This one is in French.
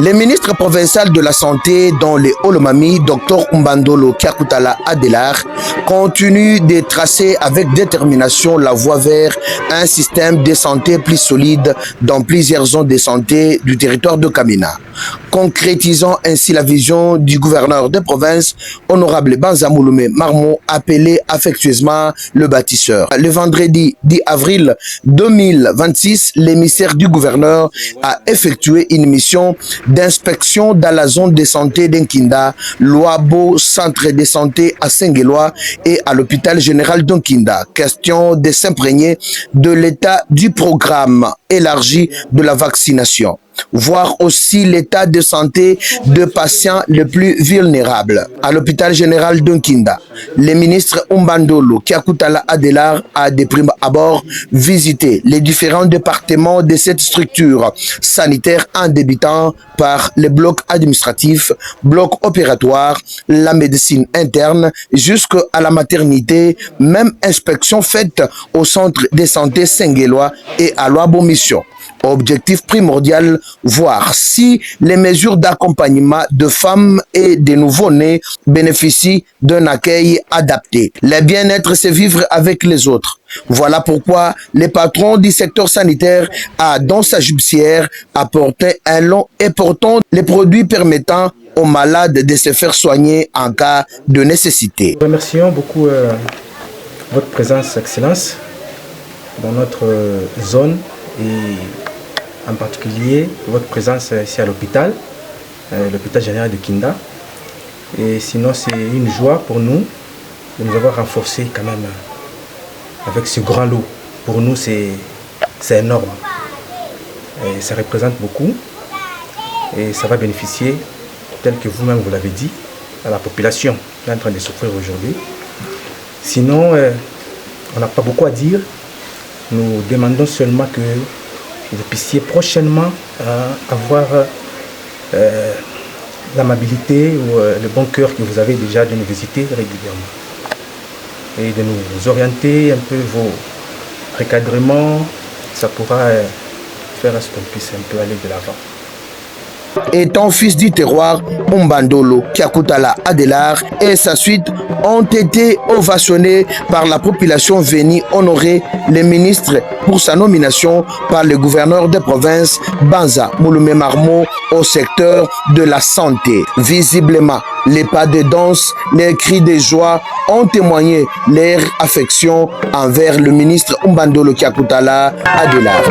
Le ministre provincial de la Santé dans les Olomami, Dr Mbandolo Kiakutala Adelar, continue de tracer avec détermination la voie vers un système de santé plus solide dans plusieurs zones de santé du territoire de Kamina. Concrétisant ainsi la vision du gouverneur de province, honorable Banza Mouloumé Marmon, appelé affectueusement le bâtisseur. Le vendredi 10 avril 2026, l'émissaire du gouverneur a effectué une mission d'inspection dans la zone de santé d'Nkinda, Loabo, centre de santé à Sengelois et à l'hôpital général d'Nkinda. Question de s'imprégner de l'état du programme élargi de la vaccination, voir aussi l'état de santé de patients les plus vulnérables. À l'hôpital général d'Nkinda, le ministre Mbandolo Kiakutala Adelar a de prime abord visité les différents départements de cette structure sanitaire en débutant par les blocs administratifs, blocs opératoires, la médecine interne jusqu'à la maternité, même inspection faite au centre de santé Sengelois et à Loabo Mission. Objectif primordial, voir si les mesures d'accompagnement de femmes et de nouveau-nés bénéficient d'un accueil adapté. Le bien-être, c'est vivre avec les autres. Voilà pourquoi le patron du secteur sanitaire a dans sa judiciaire apporté un long et portant les produits permettant aux malades de se faire soigner en cas de nécessité. Nous remercions beaucoup votre présence, Excellence, dans notre zone et en particulier votre présence ici à l'hôpital général de Kinda. Et sinon, c'est une joie pour nous de nous avoir renforcés quand même avec ce grand lot. Pour nous, c'est énorme. Et ça représente beaucoup et ça va bénéficier, tel que vous-même vous l'avez dit, à la population qui est en train de souffrir aujourd'hui. Sinon, on n'a pas beaucoup à dire. Nous demandons seulement que vous puissiez prochainement avoir l'amabilité ou le bon cœur que vous avez déjà de nous visiter régulièrement et de nous orienter un peu vos recadrements. Ça pourra faire à ce qu'on puisse un peu aller de l'avant. Étant fils du terroir, Mbandolo Kiakutala Adelar et sa suite ont été ovationnés par la population venue honorer le ministre pour sa nomination par le gouverneur de province Banza Mouloumé Marmon au secteur de la santé. Visiblement, les pas de danse, les cris de joie ont témoigné leur affection envers le ministre Mbandolo Kiakutala Adelar.